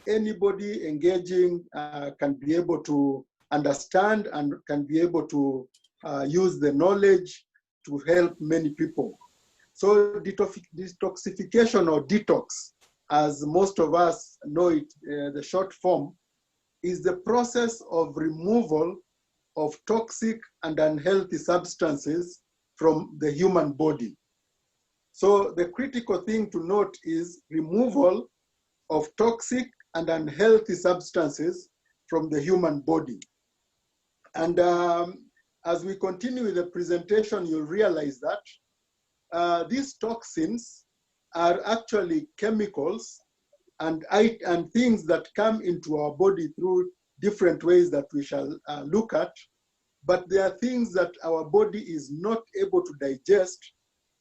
anybody engaging can be able to understand and can be able to use the knowledge to help many people. So detoxification, or detox, as most of us know it, the short form, is the process of removal of toxic and unhealthy substances from the human body. So the critical thing to note is removal of toxic and unhealthy substances from the human body. And as we continue with the presentation, you'll realize that these toxins are actually chemicals and things that come into our body through different ways that we shall look at, but they are things that our body is not able to digest,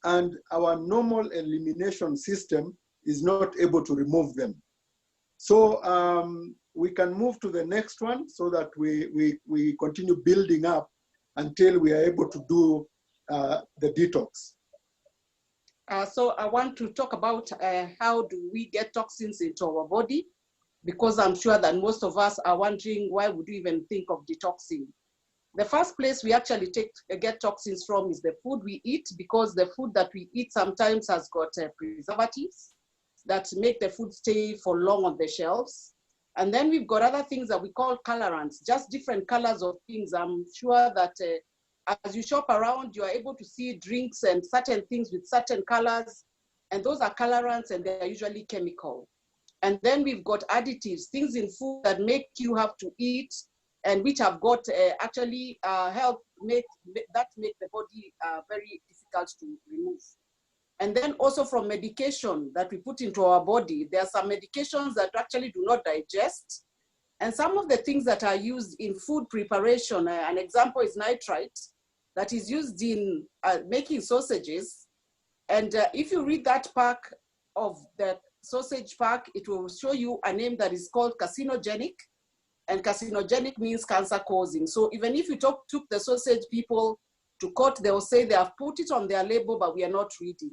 and our normal elimination system is not able to remove them. So we can move to the next one so that we continue building up until we are able to do the detox. So I want to talk about how do we get toxins into our body, because I'm sure that most of us are wondering, why would we even think of detoxing? The first place we actually get toxins from is the food we eat, because the food that we eat sometimes has got preservatives that make the food stay for long on the shelves. And then we've got other things that we call colorants, just different colors of things. I'm sure that as you shop around, you are able to see drinks and certain things with certain colors, and those are colorants, and they're usually chemical. And then we've got additives, things in food that make you have to eat, and which have got actually help make the body very difficult to remove. And then also from medication that we put into our body, there are some medications that actually do not digest. And some of the things that are used in food preparation, an example is nitrite, that is used in making sausages. And if you read that pack of the sausage pack, it will show you a name that is called carcinogenic. And carcinogenic means cancer causing. So even if you took the sausage people to court, they will say they have put it on their label, but we are not reading.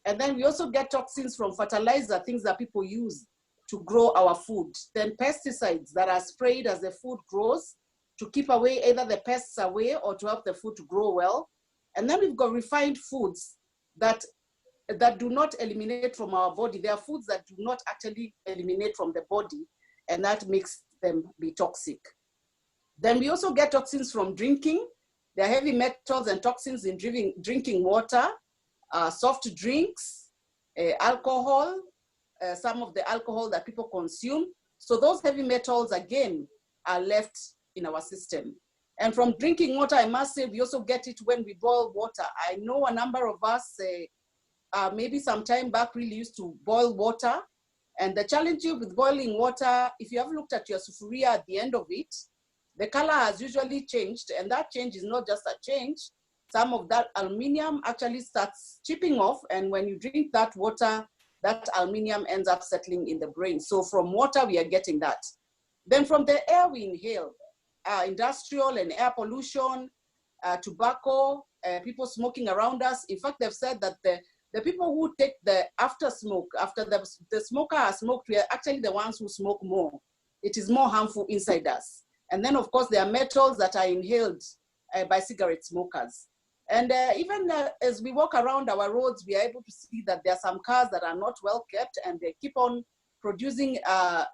And then we also get toxins from fertilizer, things that people use to grow our food. Then pesticides that are sprayed as the food grows to keep away either the pests away or to help the food to grow well. And then we've got refined foods that do not eliminate from our body. There are foods that do not actually eliminate from the body, and that makes them be toxic. Then we also get toxins from drinking. There are heavy metals and toxins in drinking water, soft drinks, alcohol, some of the alcohol that people consume. So those heavy metals, again, are left in our system. And from drinking water, I must say, we also get it when we boil water. I know a number of us, maybe some time back, really used to boil water. And the challenge with boiling water, if you have looked at your sufuria at the end of it, the color has usually changed. And that change is not just a change. Some of that aluminum actually starts chipping off. And when you drink that water, that aluminum ends up settling in the brain. So from water, we are getting that. Then from the air we inhale, industrial and air pollution, tobacco, people smoking around us. In fact, they've said that the people who take the after smoke, after the smoker has smoked, we are actually the ones who smoke more. It is more harmful inside us. And then, of course, there are metals that are inhaled by cigarette smokers. And even as we walk around our roads, we are able to see that there are some cars that are not well kept, and they keep on producing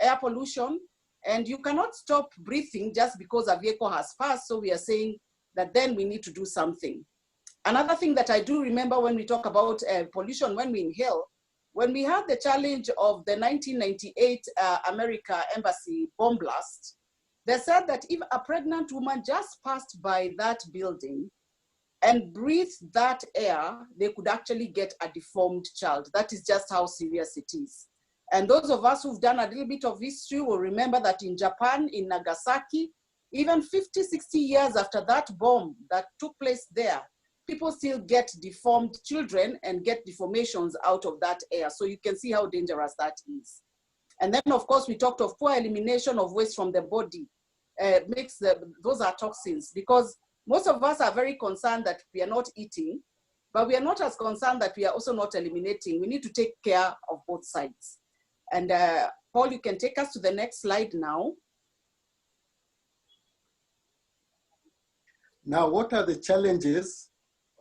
air pollution. And you cannot stop breathing just because a vehicle has passed. So we are saying that then we need to do something. Another thing that I do remember when we talk about pollution, when we inhale, when we had the challenge of the 1998 America Embassy bomb blast, they said that if a pregnant woman just passed by that building and breathed that air, they could actually get a deformed child. That is just how serious it is. And those of us who've done a little bit of history will remember that in Japan, in Nagasaki, even 50, 60 years after that bomb that took place there, people still get deformed children and get deformations out of that air. So you can see how dangerous that is. And then, of course, we talked of poor elimination of waste from the body. Those are toxins, because most of us are very concerned that we are not eating, but we are not as concerned that we are also not eliminating. We need to take care of both sides. And Paul, you can take us to the next slide now. Now, what are the challenges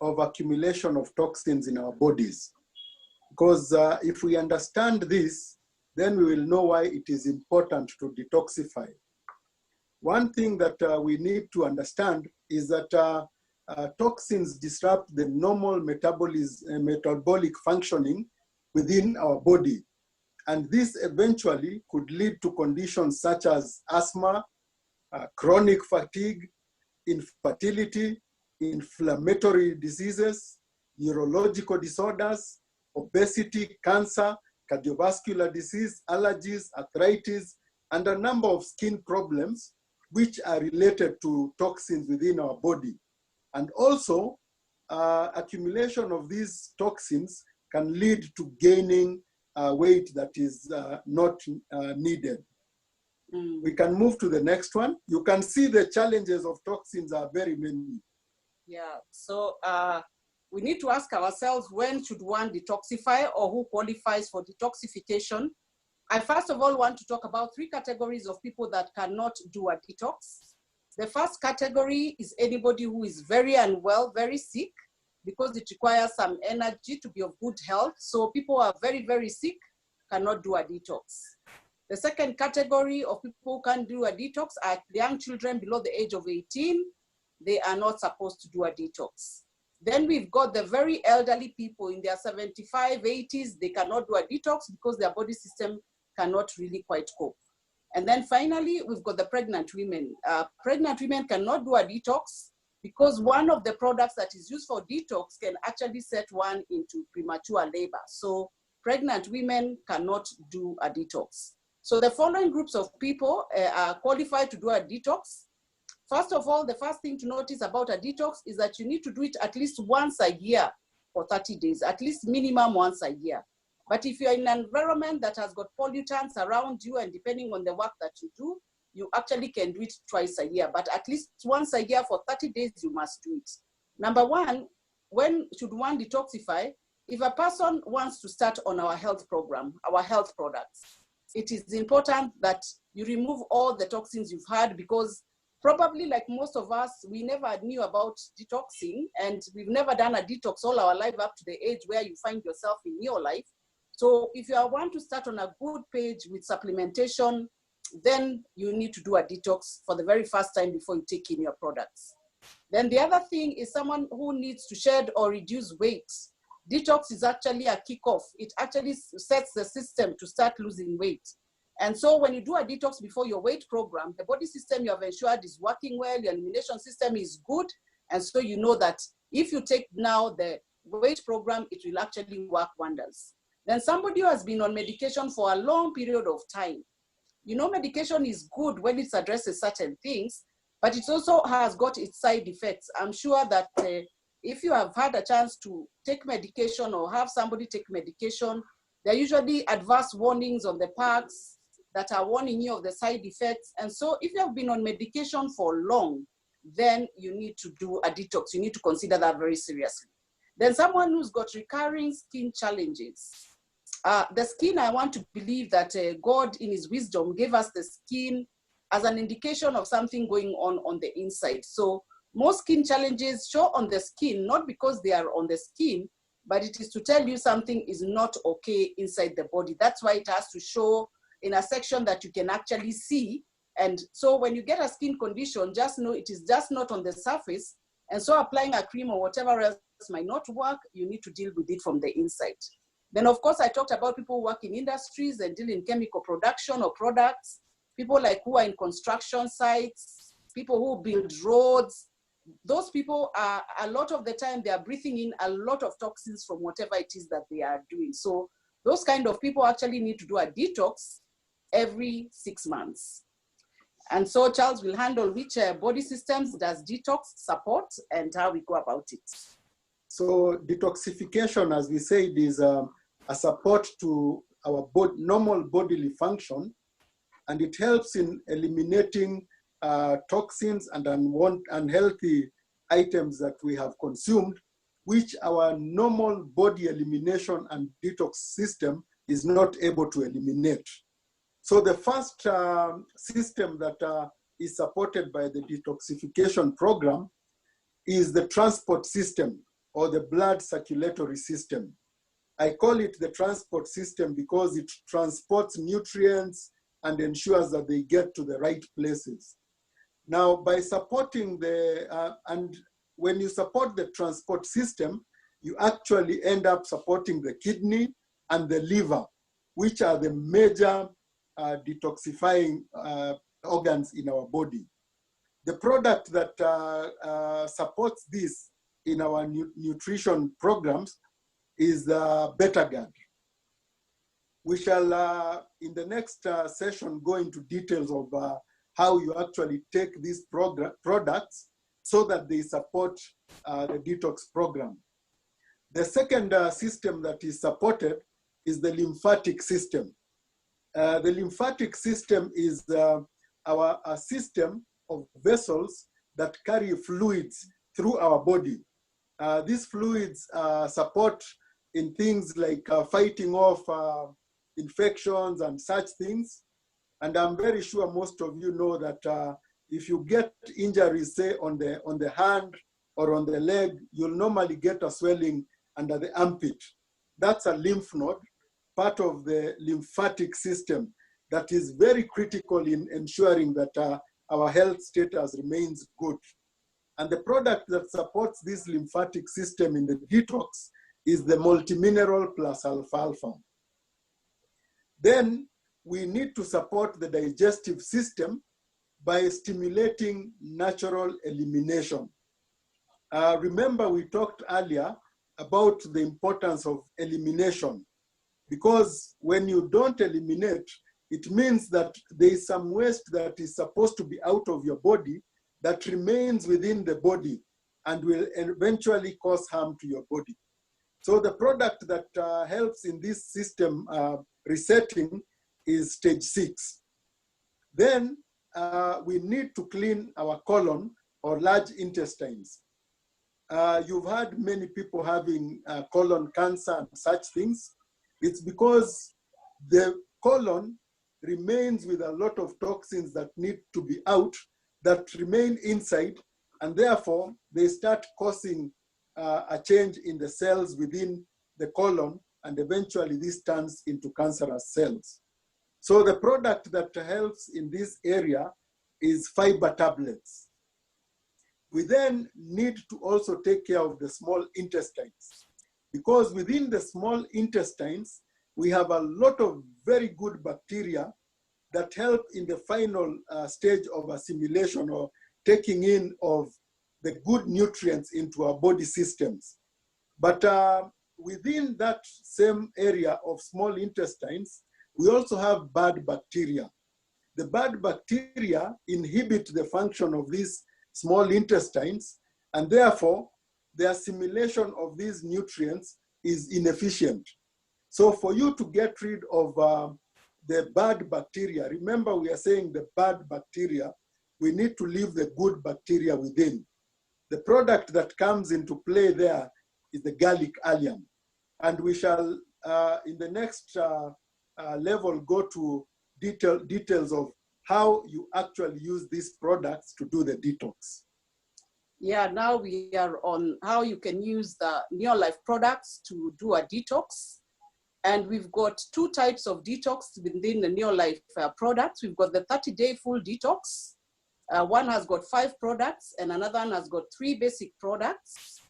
of accumulation of toxins in our bodies? Because if we understand this, then we will know why it is important to detoxify. One thing that we need to understand is that toxins disrupt the normal metabolic functioning within our body. And this eventually could lead to conditions such as asthma, chronic fatigue, infertility, inflammatory diseases, neurological disorders, obesity, cancer, cardiovascular disease, allergies, arthritis, and a number of skin problems which are related to toxins within our body. And also, accumulation of these toxins can lead to gaining weight that is not needed. We can move to the next one. You can see the challenges of toxins are very many. Yeah, so we need to ask ourselves, when should one detoxify, or who qualifies for detoxification? I first of all want to talk about 3 categories of people that cannot do a detox. The first category is anybody who is very unwell, very sick, because it requires some energy to be of good health. So people who are very, very sick cannot do a detox. The second category of people who can't do a detox are young children below the age of 18. They are not supposed to do a detox. Then we've got the very elderly people in their 75, 80s. They cannot do a detox because their body system cannot really quite cope. And then finally, we've got the pregnant women. Pregnant women cannot do a detox because one of the products that is used for detox can actually set one into premature labor. So pregnant women cannot do a detox. So the following groups of people are qualified to do a detox. First of all, the first thing to notice about a detox is that you need to do it at least once a year for 30 days, at least minimum once a year. But if you're in an environment that has got pollutants around you, and depending on the work that you do, you actually can do it twice a year, but at least once a year for 30 days, you must do it. Number one, when should one detoxify? If a person wants to start on our health program, our health products, it is important that you remove all the toxins you've had, because probably like most of us, we never knew about detoxing, and we've never done a detox all our life up to the age where you find yourself in your life. So if you want to start on a good page with supplementation, then you need to do a detox for the very first time before you take in your products. Then the other thing is someone who needs to shed or reduce weight. Detox is actually a kickoff. It actually sets the system to start losing weight. And so when you do a detox before your weight program, the body system you have ensured is working well, your elimination system is good. And so you know that if you take now the weight program, it will actually work wonders. Then somebody who has been on medication for a long period of time. You know, medication is good when it addresses certain things, but it also has got its side effects. I'm sure that if you have had a chance to take medication or have somebody take medication, there are usually adverse warnings on the packs that are warning you of the side effects. And so if you have been on medication for long, then you need to do a detox. You need to consider that very seriously. Then someone who's got recurring skin challenges. The skin, I want to believe that God in his wisdom gave us the skin as an indication of something going on the inside. So most skin challenges show on the skin, not because they are on the skin, but it is to tell you something is not okay inside the body. That's why it has to show in a section that you can actually see. And so when you get a skin condition, just know it is just not on the surface. And so applying a cream or whatever else might not work, you need to deal with it from the inside. Then, of course, I talked about people who work in industries and deal in chemical production or products, people like who are in construction sites, people who build roads. Those people are, a lot of the time, they are breathing in a lot of toxins from whatever it is that they are doing. So those kind of people actually need to do a detox every 6 months. And so Charles will handle which body systems does detox support and how we go about it. So detoxification, as we said, is a support to our normal bodily function, and it helps in eliminating toxins and unhealthy items that we have consumed, which our normal body elimination and detox system is not able to eliminate. So the first system that is supported by the detoxification program is the transport system or the blood circulatory system. I call it the transport system because it transports nutrients and ensures that they get to the right places. Now, by supporting and when you support the transport system, you actually end up supporting the kidney and the liver, which are the major detoxifying organs in our body. The product that supports this in our nutrition programs is the Betagard. We shall, in the next session, go into details of how you actually take these products so that they support the detox program. The second system that is supported is the lymphatic system. The lymphatic system is our system of vessels that carry fluids through our body. These fluids support in things like fighting off infections and such things. And I'm very sure most of you know that if you get injuries, say on the hand or on the leg, you'll normally get a swelling under the armpit. That's a lymph node, part of the lymphatic system that is very critical in ensuring that our health status remains good. And the product that supports this lymphatic system in the detox is the multimineral plus alfalfa. Then we need to support the digestive system by stimulating natural elimination. Remember, we talked earlier about the importance of elimination, because when you don't eliminate, it means that there is some waste that is supposed to be out of your body that remains within the body and will eventually cause harm to your body. So the product that helps in this system resetting is stage 6. Then we need to clean our colon or large intestines. You've had many people having colon cancer and such things. It's because the colon remains with a lot of toxins that need to be out that remain inside, and therefore they start causing a change in the cells within the colon, and eventually this turns into cancerous cells. So the product that helps in this area is fiber tablets. We then need to also take care of the small intestines, because within the small intestines, we have a lot of very good bacteria that help in the final stage of assimilation or taking in of the good nutrients into our body systems. But within that same area of small intestines, we also have bad bacteria. The bad bacteria inhibit the function of these small intestines, and therefore the assimilation of these nutrients is inefficient. So for you to get rid of the bad bacteria, remember we are saying the bad bacteria, we need to leave the good bacteria within. The product that comes into play there is the garlic allium. And we shall, in the next level, go to details of how you actually use these products to do the detox. Yeah, now we are on how you can use the Neolife products to do a detox. And we've got 2 types of detox within the Neolife products. We've got the 30-day full detox. One has got 5 products and another one has got 3 basic products.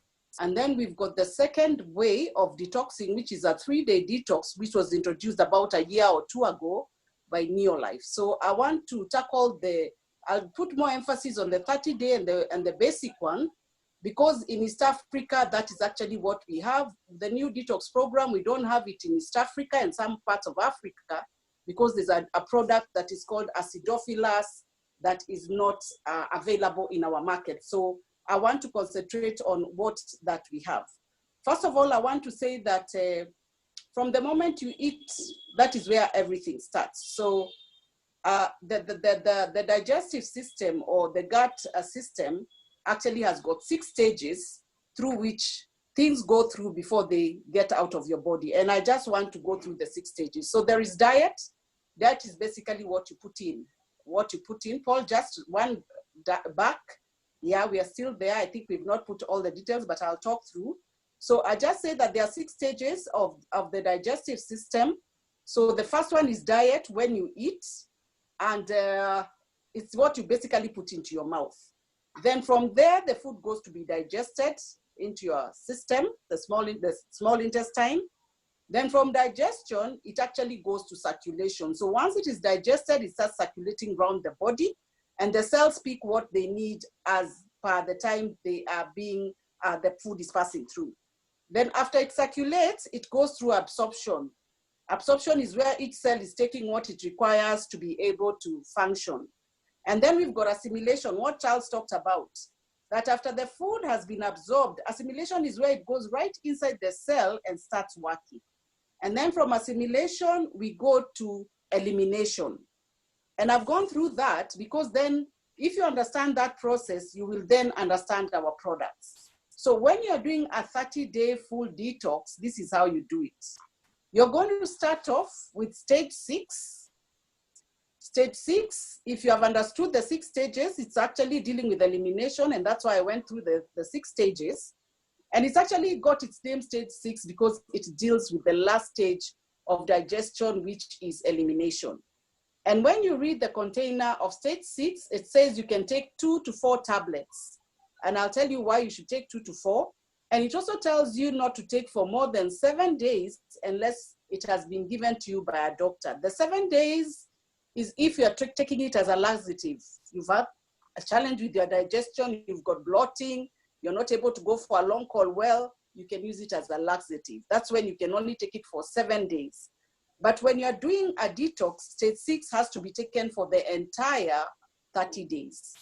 And then we've got the second way of detoxing, which is a 3-day detox, which was introduced about a year or 2 ago by Neolife. So I want to tackle I'll put more emphasis on the 30-day and the basic one, because in East Africa, that is actually what we have. The new detox program, we don't have it in East Africa and some parts of Africa, because there's a product that is called acidophilus that is not available in our market. So I want to concentrate on what that we have. First of all, I want to say that from the moment you eat, that is where everything starts. So the digestive system or the gut system actually has got 6 stages through which things go through before they get out of your body. And I just want to go through the 6 stages. So there is diet, That is basically what you put in. What you put in, Paul, just one back. Yeah, we are still there. I think we've not put all the details, but I'll talk through. So I just say that there are 6 stages of the digestive system. So the first one is diet, when you eat, and it's what you basically put into your mouth. Then from there, the food goes to be digested into your system, the small intestine. Then from digestion, it actually goes to circulation. So once it is digested, it starts circulating around the body, and the cells pick what they need as per the time they are being, the food is passing through. Then after it circulates, it goes through absorption. Absorption is where each cell is taking what it requires to be able to function. And then we've got assimilation, what Charles talked about, that after the food has been absorbed, assimilation is where it goes right inside the cell and starts working. And then from assimilation, we go to elimination. And I've gone through that because then if you understand that process, you will then understand our products. So when you're doing a 30-day full detox, this is how you do it. You're going to start off with stage 6. Stage 6, if you have understood the 6 stages, it's actually dealing with elimination, and that's why I went through the 6 stages. And it's actually got its name stage 6 because it deals with the last stage of digestion, which is elimination. And when you read the container of stage 6, it says you can take 2 to 4 tablets. And I'll tell you why you should take 2 to 4. And it also tells you not to take for more than 7 days unless it has been given to you by a doctor. The 7 days is if you're taking it as a laxative. You've had a challenge with your digestion, you've got bloating, you're not able to go for a long call well, you can use it as a laxative. That's when you can only take it for 7 days. But when you're doing a detox, stage 6 has to be taken for the entire 30 days.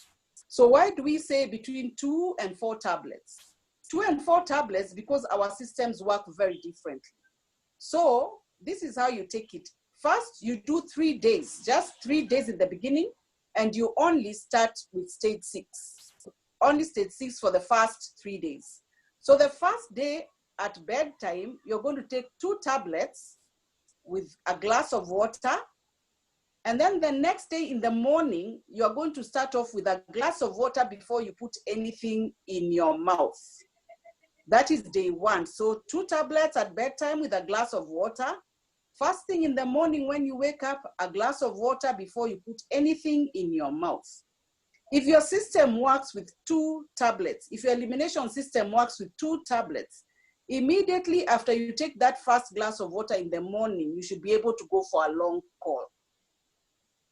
So why do we say between 2 and 4 tablets? 2 and 4 tablets because our systems work very differently. So this is how you take it. First, you do 3 days, just 3 days in the beginning, and you only start with stage 6. Only stage 6 for the first 3 days. So the first day at bedtime, you're going to take 2 tablets with a glass of water. And then the next day in the morning, you're going to start off with a glass of water before you put anything in your mouth. That is day 1. So 2 tablets at bedtime with a glass of water. First thing in the morning when you wake up, a glass of water before you put anything in your mouth. If your system works with 2 tablets, if your elimination system works with 2 tablets, immediately after you take that first glass of water in the morning, you should be able to go for a long call.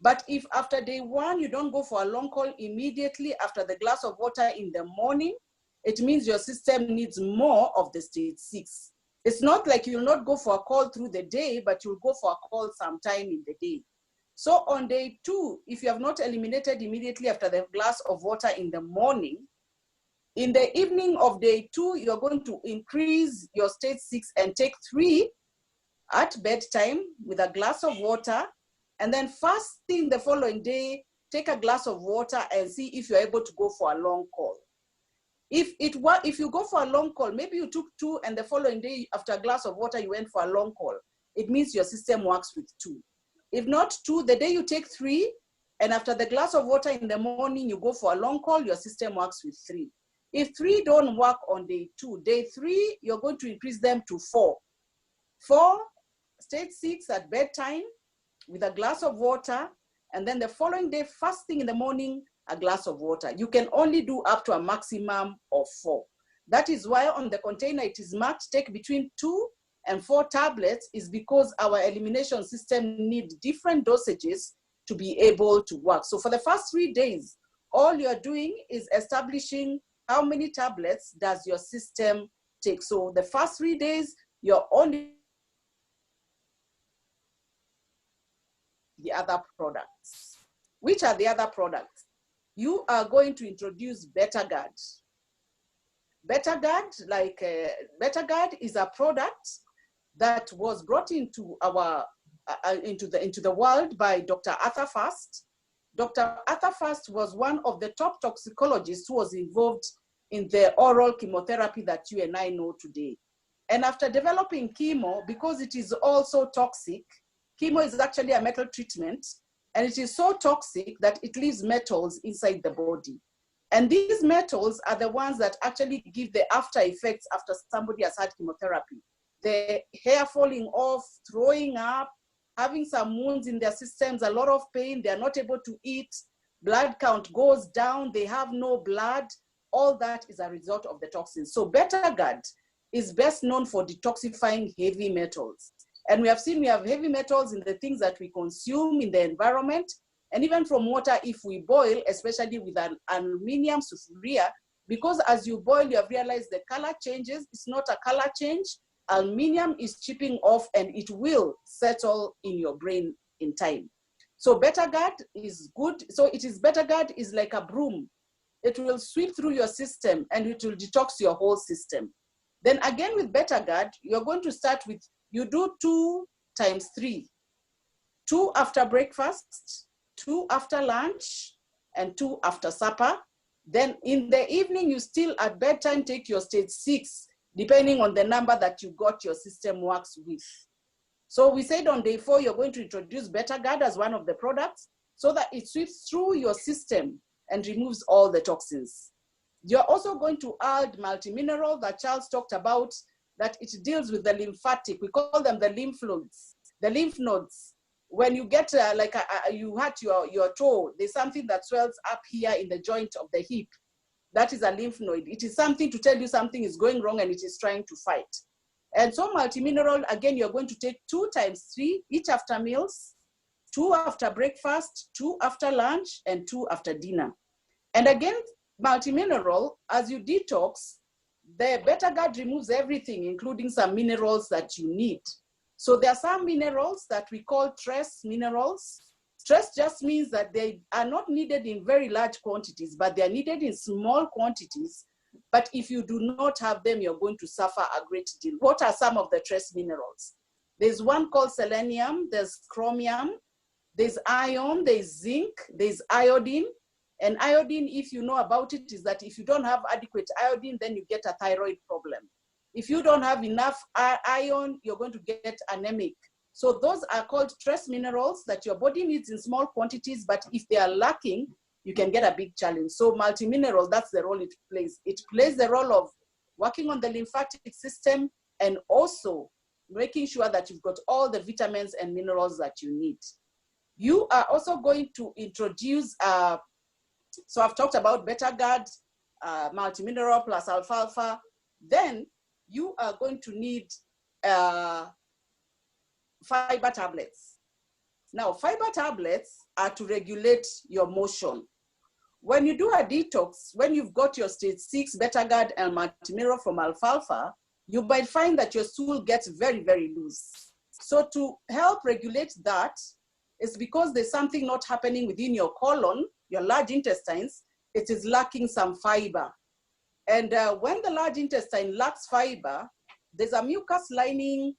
But if after day 1, you don't go for a long call immediately after the glass of water in the morning, it means your system needs more of the stage 6. It's not like you'll not go for a call through the day, but you'll go for a call sometime in the day. So on day 2, if you have not eliminated immediately after the glass of water in the morning, in the evening of day 2, you're going to increase your stage 6 and take 3 at bedtime with a glass of water. And then first thing the following day, take a glass of water and see if you're able to go for a long call. If you go for a long call, maybe you took 2 and the following day after a glass of water, you went for a long call. It means your system works with 2. If not 2, the day you take 3 and after the glass of water in the morning, you go for a long call, your system works with 3. If 3 don't work on day 2, day 3, you're going to increase them to 4. 4, stage 6 at bedtime with a glass of water. And then the following day, first thing in the morning, a glass of water. You can only do up to a maximum of 4. That is why on the container it is marked take between 2 and 4 tablets, is because our elimination system needs different dosages to be able to work. So for the first 3 days, all you're doing is establishing how many tablets does your system take. So the first 3 days, you're only the other products. Which are the other products? You are going to introduce BetterGuard. BetterGuard is a product that was brought into our into the world by Dr. Arthur First. Dr. Arthur First was one of the top toxicologists who was involved in the oral chemotherapy that you and I know today. And after developing chemo, because it is also toxic, Chemo is actually a metal treatment, and it is so toxic that it leaves metals inside the body. And these metals are the ones that actually give the after effects after somebody has had chemotherapy. The hair falling off, throwing up, having some wounds in their systems, a lot of pain, they're not able to eat, blood count goes down, they have no blood. All that is a result of the toxins. So Betagard is best known for detoxifying heavy metals. And we have seen we have heavy metals in the things that we consume in the environment, and even from water if we boil, especially with an aluminium sulfuria, because as you boil, you have realized the color changes. It's not a color change. Aluminium is chipping off and it will settle in your brain in time. So Betagard is good. So Betagard is like a broom. It will sweep through your system and it will detox your whole system. Then again with Betagard, you're going to start with, you do 2 times 3. 2 after breakfast, 2 after lunch, and 2 after supper. Then in the evening, you still at bedtime take your stage 6, depending on the number that you got your system works with. So we said on day 4, you're going to introduce Betagard as one of the products so that it sweeps through your system and removes all the toxins. You're also going to add multimineral that Charles talked about, that it deals with the lymphatic. We call them the lymph nodes. The lymph nodes, when you get you hurt your toe, there's something that swells up here in the joint of the hip. That is a lymph node. It is something to tell you something is going wrong and it is trying to fight. And so multimineral, again, you're going to take 2 times 3, each after meals, 2 after breakfast, 2 after lunch, and 2 after dinner. And again, multimineral, as you detox, the Betagard removes everything, including some minerals that you need. So there are some minerals that we call trace minerals. Trace just means that they are not needed in very large quantities, but they are needed in small quantities. But if you do not have them, you're going to suffer a great deal. What are some of the trace minerals? There's one called selenium, there's chromium, there's iron, there's zinc, there's iodine. And iodine, if you know about it, is that if you don't have adequate iodine, then you get a thyroid problem. If you don't have enough iron, you're going to get anemic. So those are called trace minerals that your body needs in small quantities, but if they are lacking, you can get a big challenge. So multimineral, that's the role it plays. It plays the role of working on the lymphatic system and also making sure that you've got all the vitamins and minerals that you need. You are also going to introduce, so I've talked about Betagard, multimineral plus alfalfa. Then you are going to need fiber tablets. Now, fiber tablets are to regulate your motion. When you do a detox, when you've got your stage 6 Betagard and multimineral from alfalfa, you might find that your stool gets very, very loose. So to help regulate that, it's because there's something not happening within your colon, your large intestines, it is lacking some fiber. And when the large intestine lacks fiber, there's a mucus lining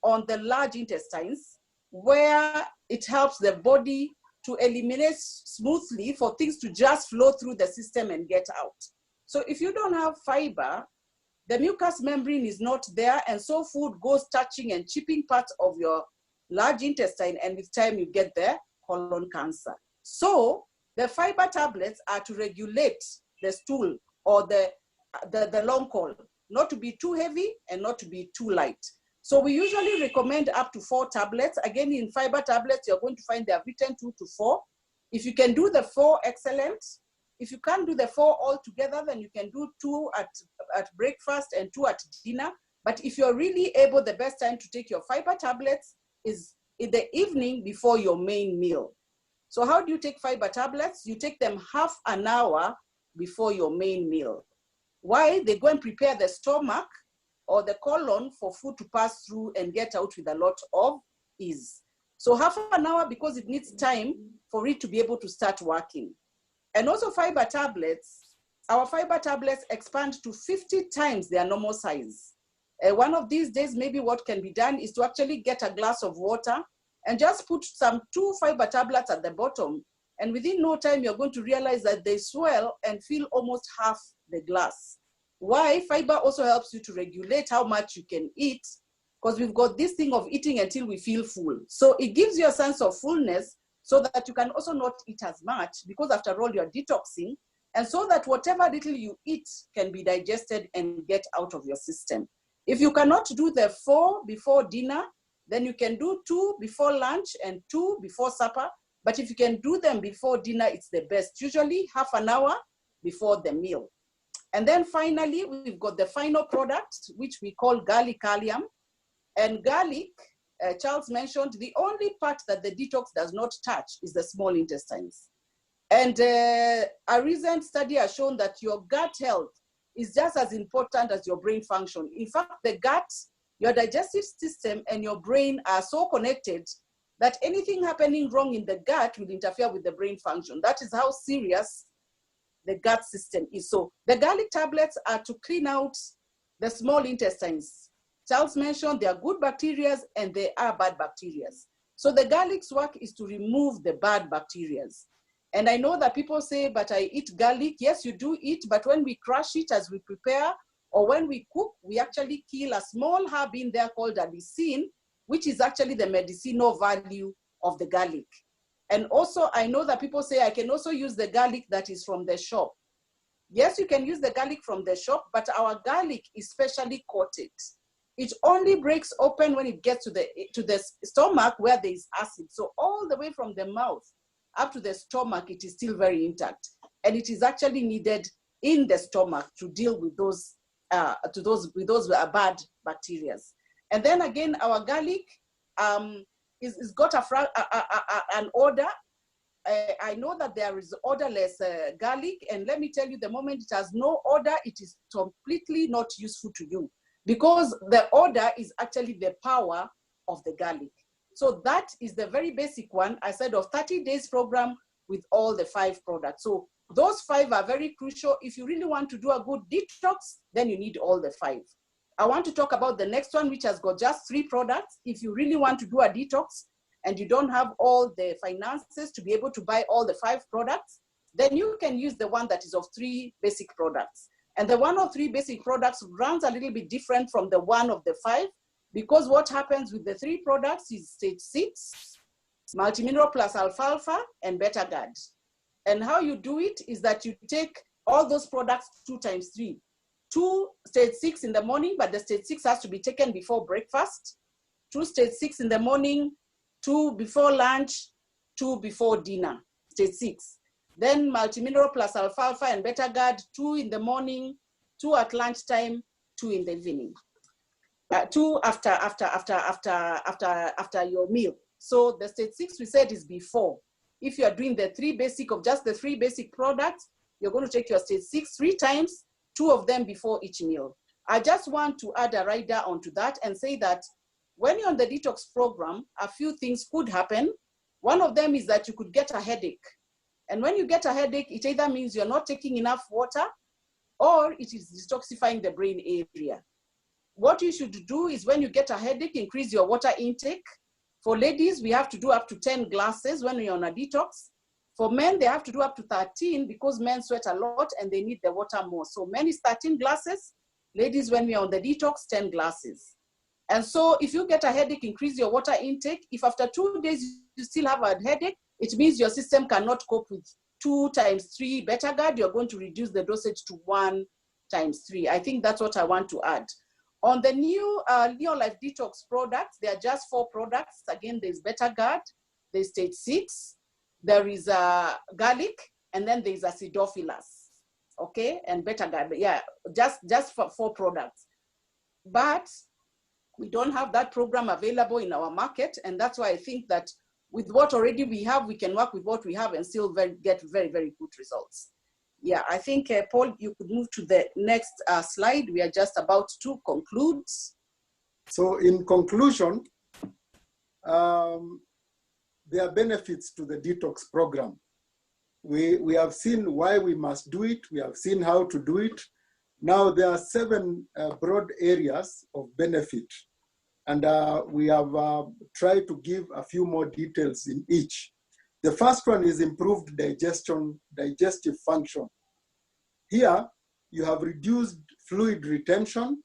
on the large intestines where it helps the body to eliminate smoothly for things to just flow through the system and get out. So if you don't have fiber, the mucous membrane is not there, and so food goes touching and chipping parts of your large intestine, and with time you get the colon cancer. So the fiber tablets are to regulate the stool or the long colon, not to be too heavy and not to be too light. So we usually recommend up to 4 tablets. Again, in fiber tablets, you're going to find they are written 2 to 4. If you can do the 4, excellent. If you can't do the 4 all together, then you can do 2 at breakfast and 2 at dinner. But if you're really able, the best time to take your fiber tablets is in the evening before your main meal. So how do you take fiber tablets? You take them half an hour before your main meal. Why? They go and prepare the stomach or the colon for food to pass through and get out with a lot of ease. So half an hour because it needs time for it to be able to start working. And also fiber tablets, our fiber tablets expand to 50 times their normal size. One of these days, maybe what can be done is to actually get a glass of water and just put some 2 fiber tablets at the bottom. And within no time, you're going to realize that they swell and fill almost half the glass. Why? Fiber also helps you to regulate how much you can eat because we've got this thing of eating until we feel full. So it gives you a sense of fullness so that you can also not eat as much, because after all, you're detoxing, and so that whatever little you eat can be digested and get out of your system. If you cannot do the 4 before dinner, then you can do 2 before lunch and 2 before supper. But if you can do them before dinner, it's the best. Usually half an hour before the meal. And then finally, we've got the final product, which we call garlicalium. And garlic, Charles mentioned, the only part that the detox does not touch is the small intestines. And a recent study has shown that your gut health is just as important as your brain function. In fact, the gut, your digestive system and your brain are so connected that anything happening wrong in the gut will interfere with the brain function. That is how serious the gut system is. So the garlic tablets are to clean out the small intestines. Charles mentioned there are good bacteria and there are bad bacteria. So the garlic's work is to remove the bad bacteria. And I know that people say, but I eat garlic. Yes, you do eat, but when we crush it as we prepare or when we cook, we actually kill a small herb in there called allicin, which is actually the medicinal value of the garlic. And also, I know that people say, I can also use the garlic that is from the shop. Yes, you can use the garlic from the shop, but our garlic is specially coated. It only breaks open when it gets to the stomach where there is acid. So all the way from the mouth up to the stomach, it is still very intact. And it is actually needed in the stomach to deal with those bad bacteria. And then again, our garlic is got an odor. I know that there is odorless garlic, and let me tell you, the moment it has no odor, it is completely not useful to you, because the odor is actually the power of the garlic. So that is the very basic one, I said, of 30 days program with all the 5 products. So those 5 are very crucial. If you really want to do a good detox, then you need all the 5. I want to talk about the next one, which has got just 3 products. If you really want to do a detox and you don't have all the finances to be able to buy all the 5 products, then you can use the one that is of 3 basic products. And the one of 3 basic products runs a little bit different from the one of the 5, because what happens with the 3 products is stage 6, multimineral plus alfalfa, and beta-guard. And how you do it is that you take all those products 2 times 3. 2 stage 6 in the morning, but the stage 6 has to be taken before breakfast. 2 stage 6 in the morning, 2 before lunch, 2 before dinner, stage 6. Then multimineral plus alfalfa and beta-guard, 2 in the morning, 2 at lunchtime, 2 in the evening. 2 after your meal. So the stage 6 we said is before. If you are doing the 3 basic of just the 3 basic products, you're going to take your stage 6 3 times, 2 of them before each meal. I just want to add a rider onto that and say that when you're on the detox program, a few things could happen. One of them is that you could get a headache. And when you get a headache, it either means you're not taking enough water or it is detoxifying the brain area. What you should do is when you get a headache, increase your water intake. For ladies, we have to do up to 10 glasses when you're on a detox. For men, they have to do up to 13 because men sweat a lot and they need the water more. So men is 13 glasses. Ladies, when we are on the detox, 10 glasses. And so if you get a headache, increase your water intake. If after 2 days you still have a headache, it means your system cannot cope with 2 times 3 beta-guard. You're going to reduce the dosage to 1 times 3. I think that's what I want to add. On the new Neolife Detox products, there are just 4 products. Again, there's beta-guard, there's stage 6, there is garlic, and then there's acidophilus, okay? And beta-guard, yeah, just for 4 products. But we don't have that program available in our market, and that's why I think that with what already we have, we can work with what we have and still get very, very good results. Yeah, I think, Paul, you could move to the next slide. We are just about to conclude. So in conclusion, there are benefits to the detox program. We have seen why we must do it. We have seen how to do it. Now there are 7 broad areas of benefit. And we have tried to give a few more details in each. The first one is improved digestive function. Here, you have reduced fluid retention,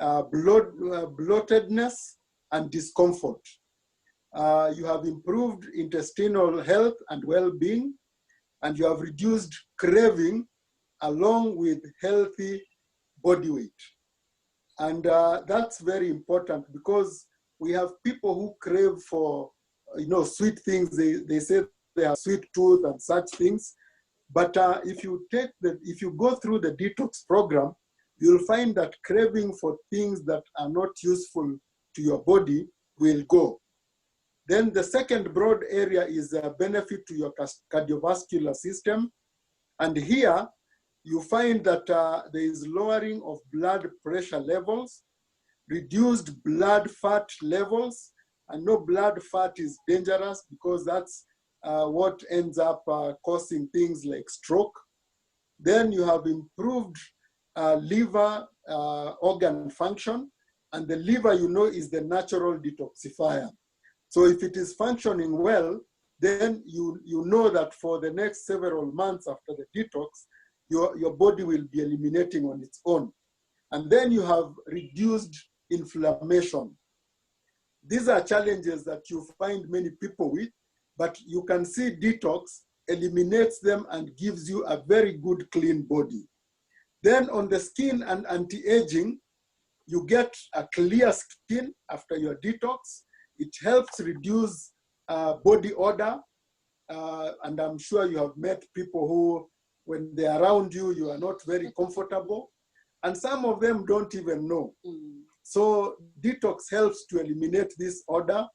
bloatedness, and discomfort. You have improved intestinal health and well-being, and you have reduced craving along with healthy body weight. And that's very important because we have people who crave for, sweet things. They say they have sweet tooth and such things. But if you go through the detox program, you'll find that craving for things that are not useful to your body will go. Then the second broad area is a benefit to your cardiovascular system. And here you find that there is lowering of blood pressure levels, reduced blood fat levels. I know blood fat is dangerous because that's what ends up causing things like stroke. Then you have improved liver organ function, and the liver, is the natural detoxifier. So if it is functioning well, then you know that for the next several months after the detox, your body will be eliminating on its own. And then you have reduced inflammation. These are challenges that you find many people with, but you can see detox eliminates them and gives you a very good, clean body. Then on the skin and anti-aging, you get a clear skin after your detox. It helps reduce body odor. And I'm sure you have met people who, when they're around you, you are not very comfortable. And some of them don't even know. So detox helps to eliminate this odor.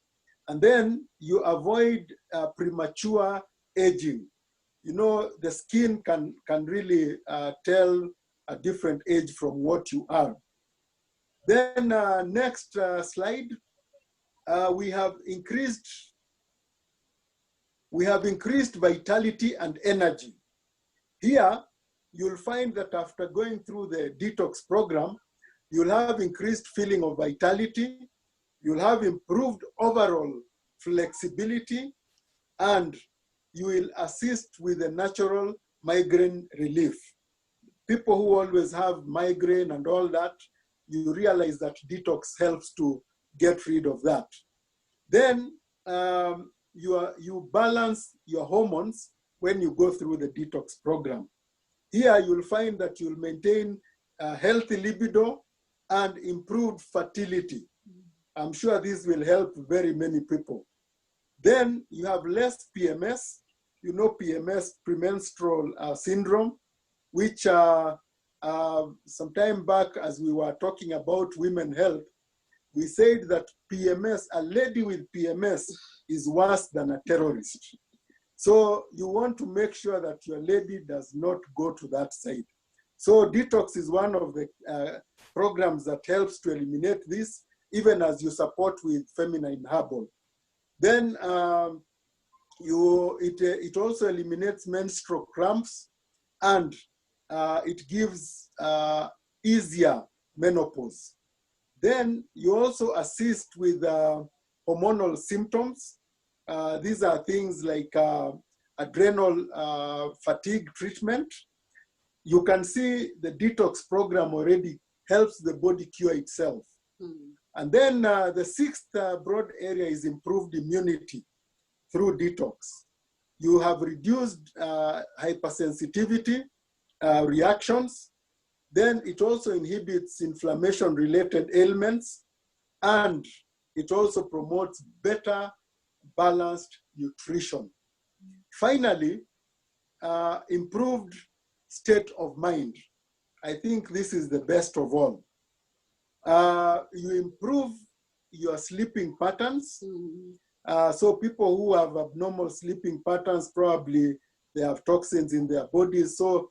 And then you avoid premature aging. The skin can really tell a different age from what you are. Then next slide, we have increased vitality and energy. Here, you'll find that after going through the detox program, you'll have increased feeling of vitality, you'll have improved overall flexibility, and you will assist with the natural migraine relief. People who always have migraine and all that, you realize that detox helps to get rid of that. Then you balance your hormones when you go through the detox program. Here you'll find that you'll maintain a healthy libido and improved fertility. I'm sure this will help very many people. Then you have less PMS. PMS, premenstrual syndrome, which some time back as we were talking about women health, we said that PMS, a lady with PMS is worse than a terrorist. So you want to make sure that your lady does not go to that side. So detox is one of the programs that helps to eliminate this, even as you support with feminine herbal. Then it also eliminates menstrual cramps, and it gives easier menopause. Then you also assist with hormonal symptoms. These are things like adrenal fatigue treatment. You can see the detox program already helps the body cure itself. And then the sixth broad area is improved immunity through detox. You have reduced hypersensitivity reactions. Then it also inhibits inflammation-related ailments, and it also promotes better balanced nutrition. Finally, improved state of mind. I think this is the best of all. You improve your sleeping patterns. So people who have abnormal sleeping patterns, probably they have toxins in their bodies. So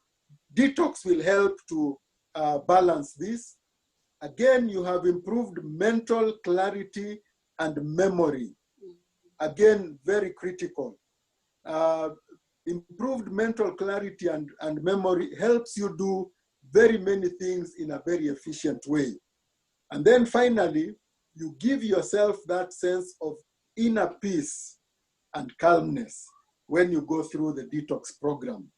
detox will help to balance this. Again, you have improved mental clarity and memory. Again, very critical. Improved mental clarity and memory helps you do very many things in a very efficient way. And then finally, you give yourself that sense of inner peace and calmness when you go through the detox program.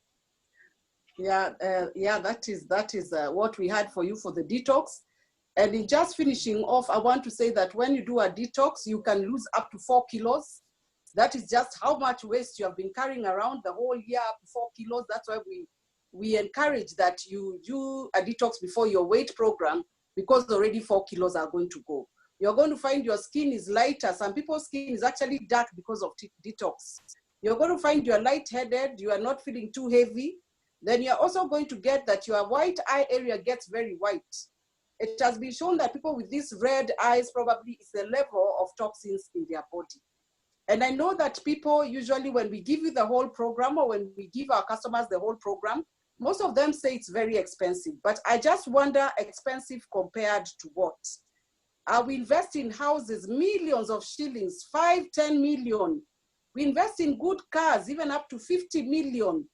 Yeah, that is what we had for you for the detox. And in just finishing off, I want to say that when you do a detox, you can lose up to 4 kilos. That is just how much waste you have been carrying around the whole year, up to 4 kilos. That's why we encourage that you do a detox before your weight program, because already 4 kilos are going to go. You're going to find your skin is lighter. Some people's skin is actually dark because of detox. You're going to find you're lightheaded, you are not feeling too heavy. Then you're also going to get that your white eye area gets very white. It has been shown that people with these red eyes probably is the level of toxins in their body. And I know that people usually, when we give you the whole program, or when we give our customers the whole program, most of them say it's very expensive. But I just wonder, expensive compared to what? We invest in houses, millions of shillings, 5, 10 million. We invest in good cars, even up to 50 million.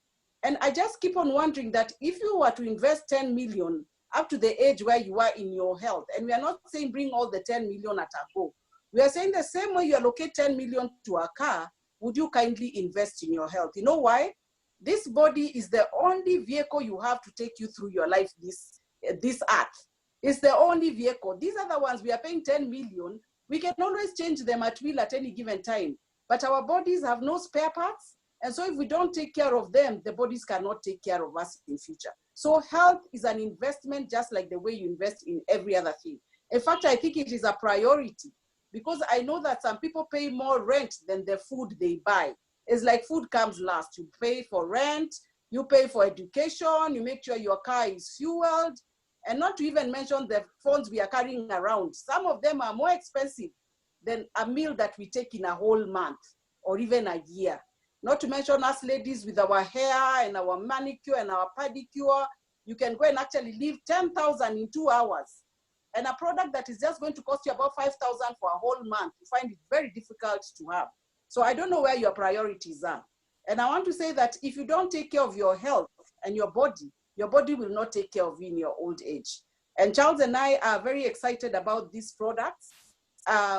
And I just keep on wondering that if you were to invest 10 million up to the age where you are in your health, and we are not saying bring all the 10 million at a go. We are saying the same way you allocate 10 million to a car, would you kindly invest in your health? You know why? This body is the only vehicle you have to take you through your life, this earth. It's the only vehicle. These other ones, we are paying 10 million. We can always change them at will at any given time. But our bodies have no spare parts. And so if we don't take care of them, the bodies cannot take care of us in future. So health is an investment, just like the way you invest in every other thing. In fact, I think it is a priority, because I know that some people pay more rent than the food they buy. It's like food comes last. You pay for rent, you pay for education, you make sure your car is fueled, and not to even mention the phones we are carrying around. Some of them are more expensive than a meal that we take in a whole month or even a year. Not to mention us ladies with our hair and our manicure and our pedicure. You can go and actually leave 10,000 in 2 hours. And a product that is just going to cost you about 5,000 for a whole month, you find it very difficult to have. So I don't know where your priorities are. And I want to say that if you don't take care of your health and your body will not take care of you in your old age. And Charles and I are very excited about these products.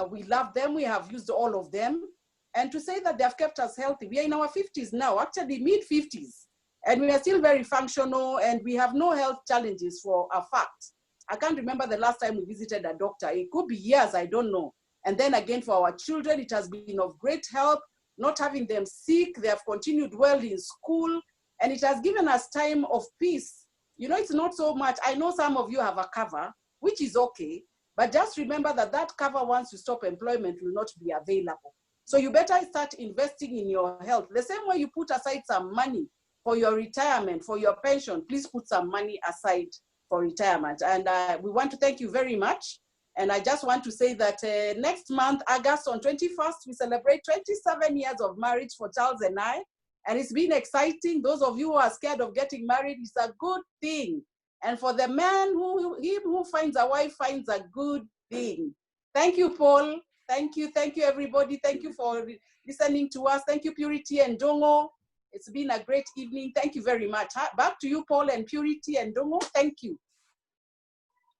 We love them. We have used all of them. And to say that they have kept us healthy, we are in our 50s now, actually mid-50s. And we are still very functional, and we have no health challenges for a fact. I can't remember the last time we visited a doctor. It could be years, I don't know. And then again, for our children, it has been of great help, not having them sick. They have continued well in school, and it has given us time of peace. You know, it's not so much. I know some of you have a cover, which is okay, but just remember that that cover, once you stop employment, will not be available. So you better start investing in your health. The same way you put aside some money for your retirement, for your pension, please put some money aside for retirement. And we want to thank you very much. And I just want to say that next month, August on 21st, we celebrate 27 years of marriage for Charles and I. And it's been exciting. Those of you who are scared of getting married, it's a good thing. And for the man who finds a wife finds a good thing. Thank you, Paul. Thank you, everybody. Thank you for listening to us. Thank you, Purity and Dongo. It's been a great evening. Thank you very much. Back to you, Paul and Purity and Dongo. Thank you.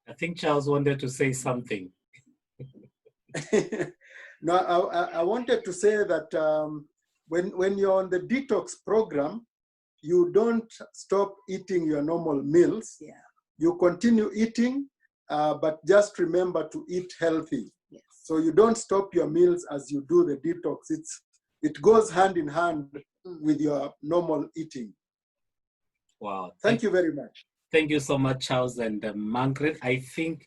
I think Charles wanted to say something. No, I wanted to say that when you're on the detox program, you don't stop eating your normal meals. Yeah. You continue eating, but just remember to eat healthy. Yes. So you don't stop your meals as you do the detox. It goes hand in hand with your normal eating. Wow. Thank you very much. Thank you so much, Charles and Margaret. I think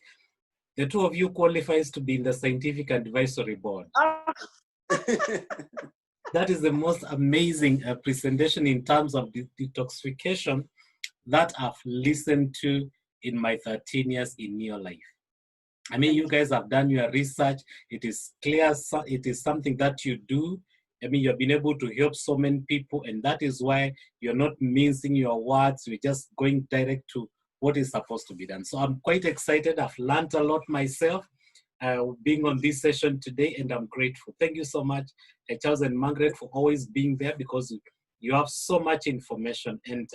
the two of you qualifies to be in the scientific advisory board. That is the most amazing presentation in terms of detoxification that I've listened to in my 13 years in your life. I mean, you guys have done your research. It is clear. It is something that you do. I mean, you've been able to help so many people, and that is why you're not mincing your words. You're just going direct to what is supposed to be done. So I'm quite excited. I've learned a lot myself being on this session today, and I'm grateful. Thank you so much, Charles and Margaret, for always being there, because you have so much information, and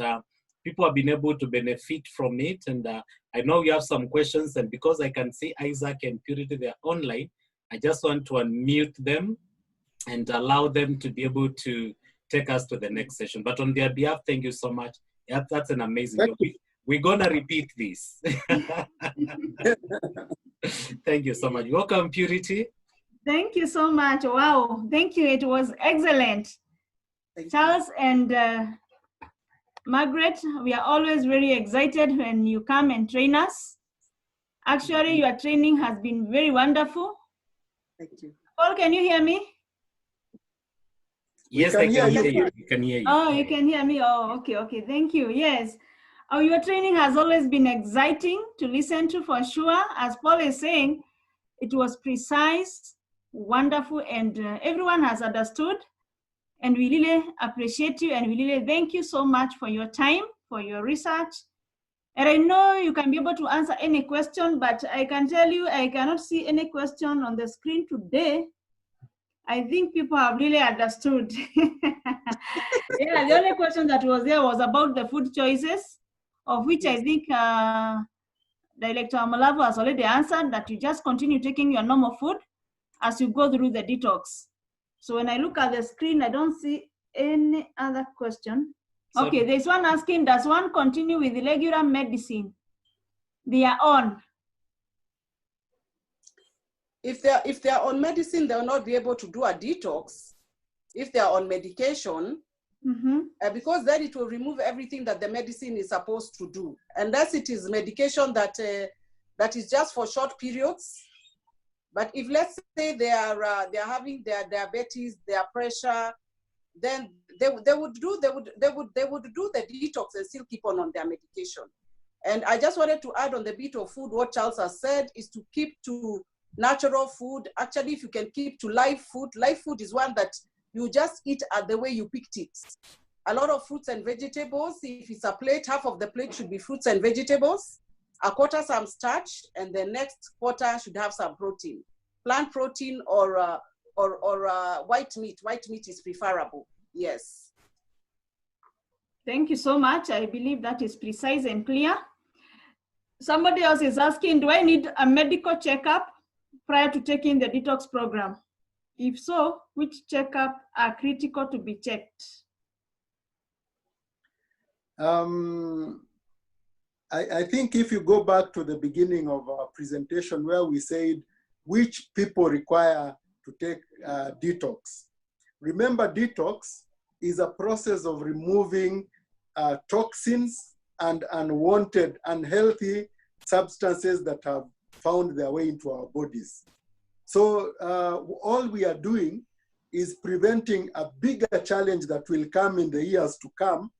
people have been able to benefit from it. And I know you have some questions, and because I can see Isaac and Purity, they're online, I just want to unmute them and allow them to be able to take us to the next session. But on their behalf, thank you so much. Yeah, that's an amazing. We're going to repeat this. Thank you so much. Welcome, Purity. Thank you so much. Wow. Thank you. It was excellent. Charles and Margaret, we are always very excited when you come and train us. Actually, your training has been very wonderful. Thank you. Paul, can you hear me? Yes, I can hear you. You can hear you. Oh, you can hear me. Oh, okay, okay. Thank you. Yes. Your training has always been exciting to listen to, for sure. As Paul is saying, it was precise, wonderful, and everyone has understood. And we really appreciate you, and we really thank you so much for your time, for your research. And I know you can be able to answer any question, but I can tell you I cannot see any question on the screen today. I think people have really understood. Yeah, the only question that was there was about the food choices, of which I think Director Amulavu has already answered, that you just continue taking your normal food as you go through the detox. So when I look at the screen, I don't see any other question. Okay, there's one asking, does one continue with the regular medicine they are on? If they're on medicine, they'll not be able to do a detox. If they're on medication, because then it will remove everything that the medicine is supposed to do. Unless it is medication that is just for short periods. But if, let's say, they're having their diabetes, their pressure, then they would do the detox and still keep on their medication. And I just wanted to add on the bit of food, what Charles has said is to keep to natural food. Actually, if you can keep to live food is one that you just eat the way you picked it. A lot of fruits and vegetables. If it's a plate, half of the plate should be fruits and vegetables. A quarter some starch, and the next quarter should have some protein, plant protein or white meat. White meat is preferable. Yes. Thank you so much. I believe that is precise and clear. Somebody else is asking, do I need a medical checkup prior to taking the detox program? If so, which checkup are critical to be checked? I think if you go back to the beginning of our presentation where we said which people require to take detox. Remember, detox is a process of removing toxins and unwanted, unhealthy substances that have found their way into our bodies. So all we are doing is preventing a bigger challenge that will come in the years to come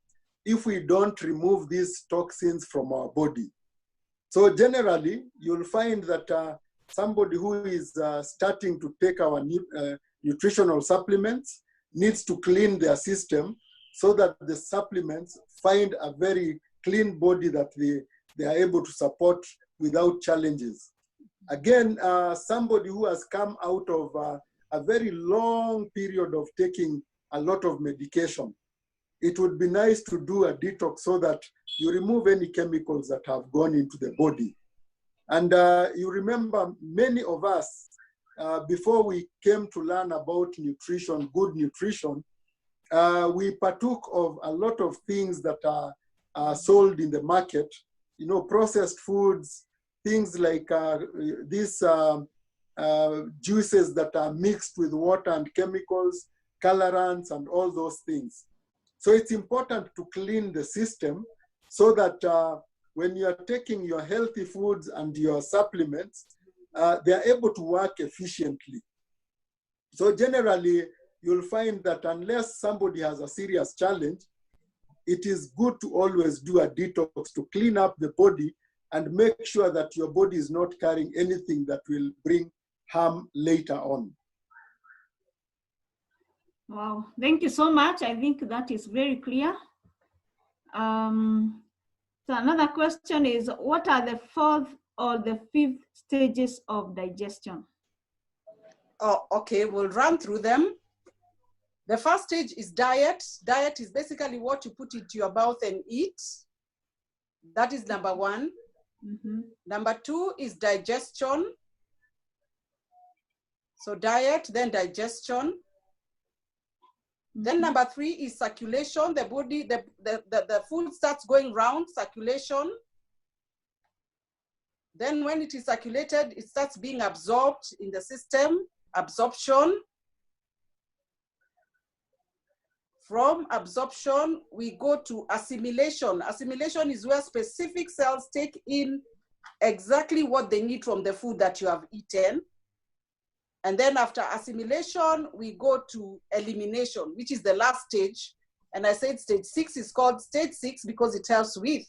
if we don't remove these toxins from our body. So generally, you'll find that somebody who is starting to take our nutritional supplements needs to clean their system so that the supplements find a very clean body that they are able to support without challenges. Again, somebody who has come out of a very long period of taking a lot of medication, it would be nice to do a detox so that you remove any chemicals that have gone into the body. And you remember many of us, before we came to learn about nutrition, good nutrition, we partook of a lot of things that are sold in the market, you know, processed foods, things like these juices that are mixed with water and chemicals, colorants, and all those things. So it's important to clean the system so that when you are taking your healthy foods and your supplements, they are able to work efficiently. So generally, you'll find that unless somebody has a serious challenge, it is good to always do a detox to clean up the body and make sure that your body is not carrying anything that will bring harm later on. Wow, thank you so much. I think that is very clear. So another question is, what are the fourth or the fifth stages of digestion? Oh, okay, we'll run through them. The first stage is diet. Diet is basically what you put into your mouth and eat. That is number one. Number two is digestion. So diet, then digestion. Then number 3 is circulation. The body, the food starts going round, circulation. Then when it is circulated, it starts being absorbed in the system, absorption. From absorption, we go to assimilation. Assimilation is where specific cells take in exactly what they need from the food that you have eaten. And then after assimilation, we go to elimination, which is the last stage. And I said stage 6 is called stage 6 because it helps with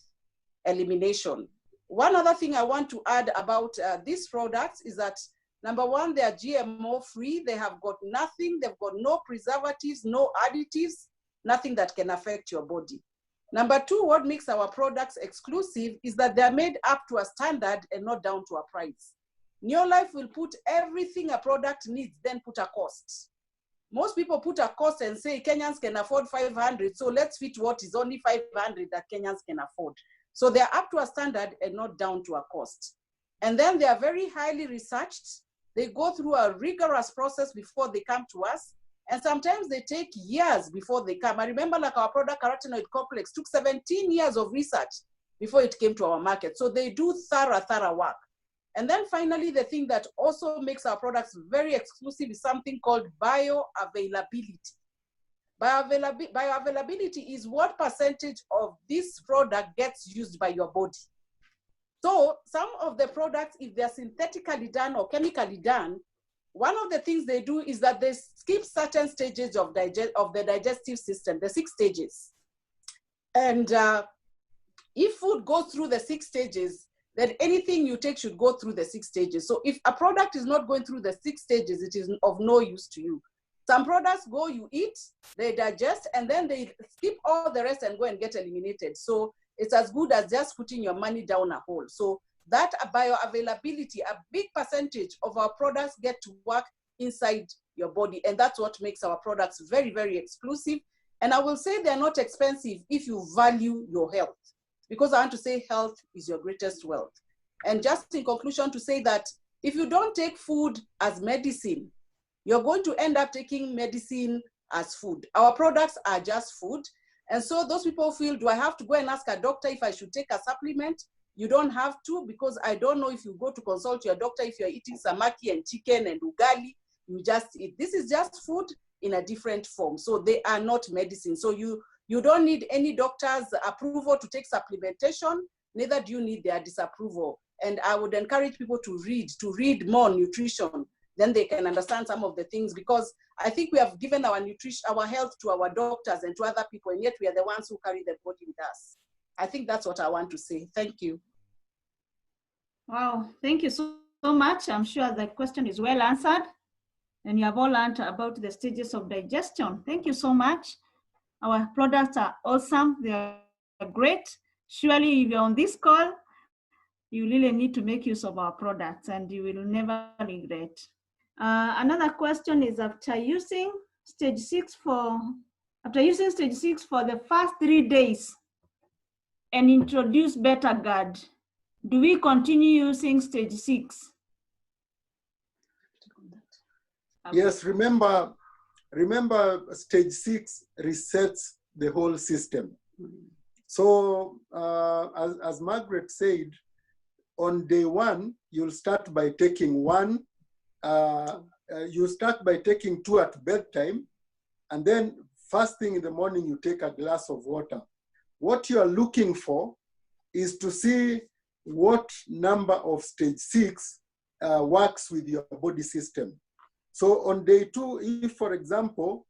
elimination. One other thing I want to add about these products is that, number 1, they are GMO free. They have got nothing. They've got no preservatives, no additives, nothing that can affect your body. Number 2, what makes our products exclusive is that they're made up to a standard and not down to a price. Neolife will put everything a product needs, then put a cost. Most people put a cost and say Kenyans can afford 500, so let's fit what is only 500 that Kenyans can afford. So they're up to a standard and not down to a cost. And then they are very highly researched. They go through a rigorous process before they come to us. And sometimes they take years before they come. I remember like our product carotenoid complex took 17 years of research before it came to our market. So they do thorough work. And then finally, the thing that also makes our products very exclusive is something called bioavailability. Bioavailability is what percentage of this product gets used by your body. So some of the products, if they're synthetically done or chemically done, one of the things they do is that they skip certain stages of the digestive system, the 6 stages. And if food goes through the 6 stages, then anything you take should go through the 6 stages. So if a product is not going through the 6 stages, it is of no use to you. Some products go, you eat, they digest, and then they skip all the rest and go and get eliminated. So it's as good as just putting your money down a hole. So that bioavailability, a big percentage of our products get to work inside your body. And that's what makes our products very, very exclusive. And I will say they're not expensive if you value your health, because I want to say health is your greatest wealth. And just in conclusion to say that if you don't take food as medicine, you're going to end up taking medicine as food. Our products are just food. And so those people feel, do I have to go and ask a doctor if I should take a supplement? You don't have to, because I don't know if you go to consult your doctor, if you're eating samaki and chicken and ugali, you just eat. This is just food in a different form. So they are not medicine. So you don't need any doctor's approval to take supplementation, neither do you need their disapproval. And I would encourage people to read more nutrition, then they can understand some of the things, because I think we have given our nutrition, our health to our doctors and to other people, and yet we are the ones who carry the body with us. I think that's what I want to say. Thank you. Wow, thank you so much. I'm sure the question is well answered, and you have all learned about the stages of digestion. Thank you so much. Our products are awesome. They are great. Surely if you're on this call, you really need to make use of our products and you will never regret. Another question is, after using stage 6 for the first 3 days and introduce Better Guard, do we continue using stage 6? Yes, remember stage 6 resets the whole system. So as Margaret said, on day 1, you'll start by taking 1. You start by taking 2 at bedtime, and then first thing in the morning, you take a glass of water. What you are looking for is to see what number of stage 6 works with your body system. So on day 2, if, for example,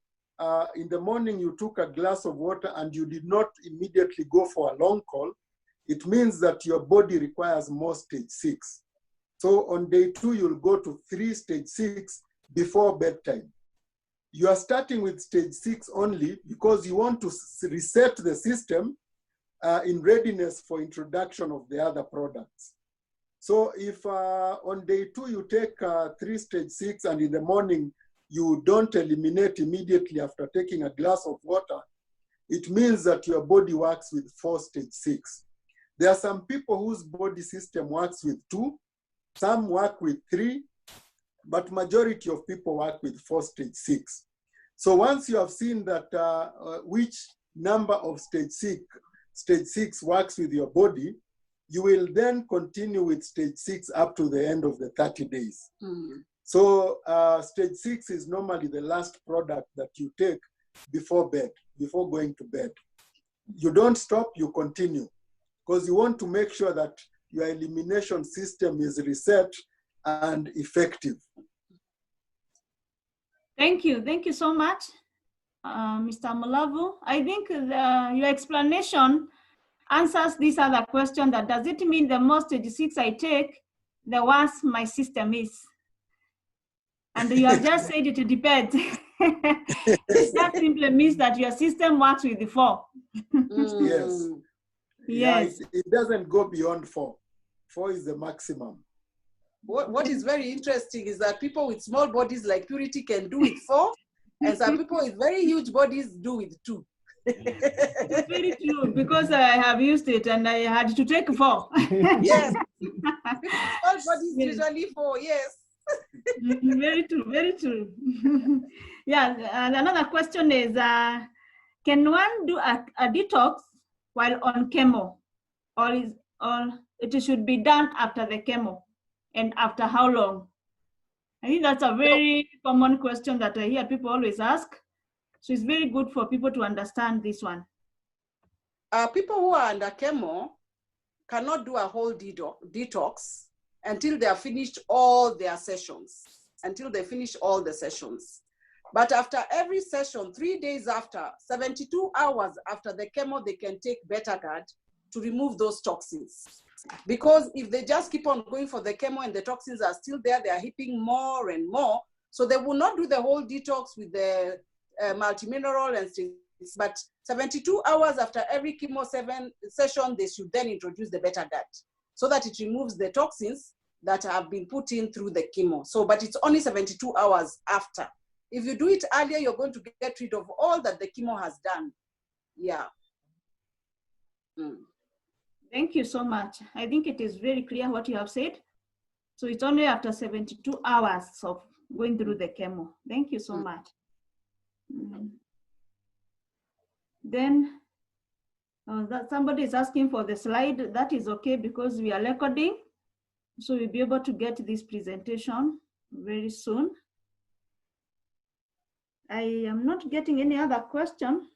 in the morning you took a glass of water and you did not immediately go for a long call, it means that your body requires more stage 6. So on day 2, you'll go to 3 stage 6 before bedtime. You are starting with stage 6 only because you want to reset the system in readiness for introduction of the other products. So if on day 2 you take 3 stage 6 and in the morning you don't eliminate immediately after taking a glass of water, it means that your body works with 4 stage 6. There are some people whose body system works with 2, some work with 3, but majority of people work with 4 stage 6. So once you have seen that which number of stage 6 works with your body, you will then continue with stage 6 up to the end of the 30 days. So stage 6 is normally the last product that you take before bed, before going to bed. You don't stop, you continue, because you want to make sure that your elimination system is reset and effective. Thank you so much, Mr. Amulavu. I think your explanation answers this other question, that does it mean the more stage 6 I take, the worse my system is? And you have just said it depends. That simply means that your system works with the 4. Yes. Yes. Yeah, it doesn't go beyond 4. 4 is the maximum. What is very interesting is that people with small bodies like Purity can do with 4, and some people with very huge bodies do with 2. It's very true, because I have used it and I had to take 4. Yes. Small bodies usually 4, yes. Very true, very true. Yeah, and another question is, can one do a detox while on chemo, or it should be done after the chemo, and after how long? I think that's a very common question that I hear people always ask. So it's very good for people to understand this one. People who are under chemo cannot do a whole detox until they have finished all their sessions, until they finish all the sessions. But after every session, 3 days after, 72 hours after the chemo, they can take Betagard to remove those toxins. Because if they just keep on going for the chemo and the toxins are still there, they are heaping more and more. So they will not do the whole detox with the multimineral and things. But 72 hours after every chemo session, they should then introduce the Betagard, so that it removes the toxins that have been put in through the chemo. So, but it's only 72 hours after. If you do it earlier, you're going to get rid of all that the chemo has done. Yeah. Thank you so much. I think it is very clear what you have said. So it's only after 72 hours of going through the chemo. Thank you so much. Then that somebody is asking for the slide. That is okay, because we are recording. So we'll be able to get this presentation very soon. I am not getting any other question.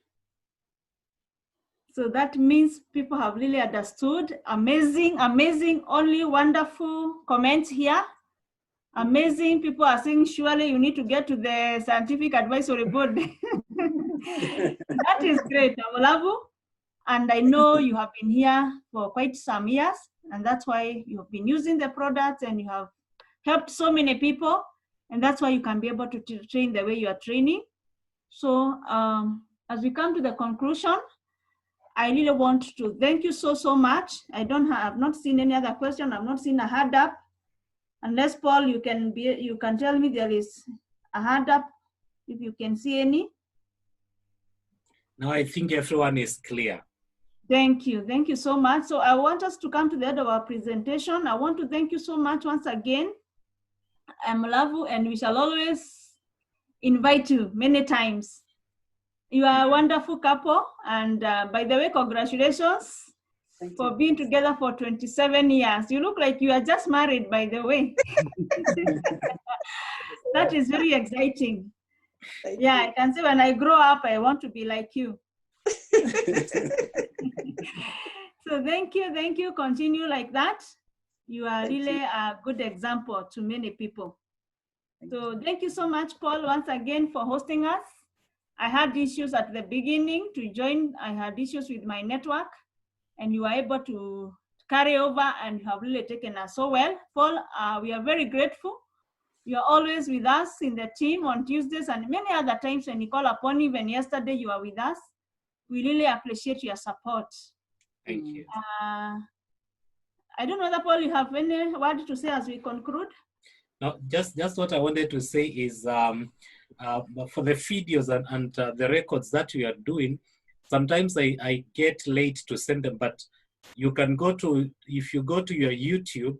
So that means people have really understood. Amazing, amazing, only wonderful comments here. Amazing. People are saying, surely you need to get to the scientific advisory board. That is great, Amulavu. And I know you have been here for quite some years, and that's why you have been using the products and you have helped so many people. And that's why you can be able to train the way you are training. So as we come to the conclusion, I really want to thank you so much. I have not seen any other question. I've not seen a hand up. Unless Paul, you can tell me there is a hand up, if you can see any. No, I think everyone is clear. Thank you so much. So I want us to come to the end of our presentation. I want to thank you so much once again, Amulavu, and we shall always invite you many times. You are a wonderful couple, and by the way, congratulations for being together for 27 years. You look like you are just married, by the way. That is very exciting. Yeah, I can say when I grow up, I want to be like you. So thank you. Continue like that. You are really a good example to many people. So thank you so much, Paul, once again for hosting us. I had issues at the beginning to join. I had issues with my network, and you were able to carry over, and you have really taken us so well. Paul, we are very grateful. You are always with us in the team on Tuesdays and many other times when you call upon, even yesterday you are with us. We really appreciate your support. Thank you. I don't know whether, Paul, you have any word to say as we conclude? No, just what I wanted to say is for the videos and the records that we are doing, sometimes I get late to send them, but you can go to, if you go to your YouTube,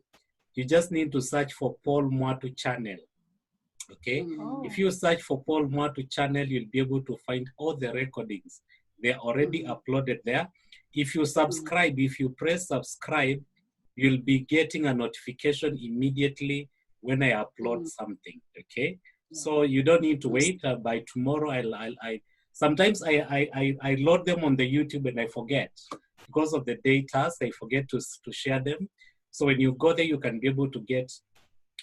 you just need to search for Paul Mwatu channel. Okay, Oh. if you search for Paul Mwatu channel, you'll be able to find all the recordings. They're already uploaded there. If you subscribe, if you press subscribe, you'll be getting a notification immediately when I upload something. Okay, so you don't need to wait. By tomorrow, sometimes I load them on the YouTube and I forget because of the data. I forget to share them. So when you go there, you can be able to get.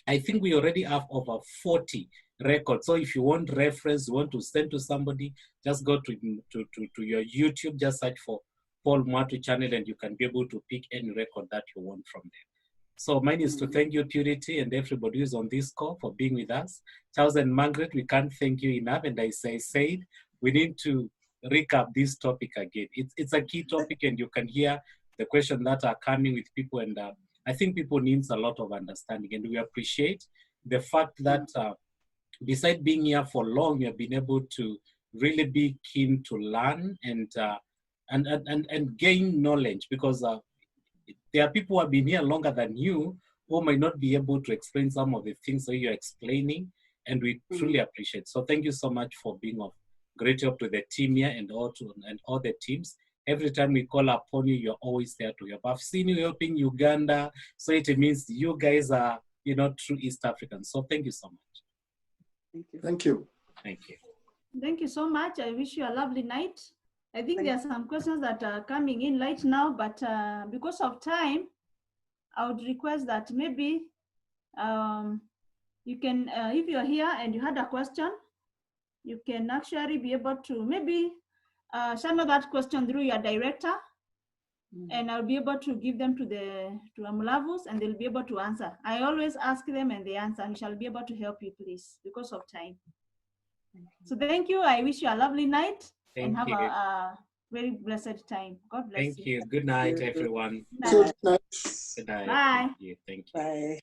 I think we already have over 40 records. So if you want reference, you want to send to somebody, just go to your YouTube, just search for Paul Mwatu channel and you can be able to pick any record that you want from there. So mine is to thank you, Purity, and everybody who's on this call for being with us. Charles and Margaret, we can't thank you enough. And as I said, we need to recap this topic again. It's a key topic and you can hear the questions that are coming with people, and I think people needs a lot of understanding, and we appreciate the fact that besides being here for long, you have been able to really be keen to learn and gain knowledge, because there are people who have been here longer than you who might not be able to explain some of the things that you're explaining, and we truly appreciate. So thank you so much for being of great help to the team here and all the teams. Every time we call upon you, you're always there to help. I've seen you helping Uganda, so it means you guys are, true East Africans. So thank you so much. Thank you. Thank you. Thank you. Thank you so much. I wish you a lovely night. I think there are some questions that are coming in right now, but because of time, I would request that maybe you can, if you're here and you had a question, you can actually be able to maybe channel that question through your director, and I'll be able to give them to Amulavus, and they'll be able to answer. I always ask them and they answer, and shall be able to help you, please, because of time. So thank you. I wish you a lovely night and have a very blessed time. God bless you. Thank you. Good night, everyone. Good night. Good night. Good night. Bye. Thank you. Bye.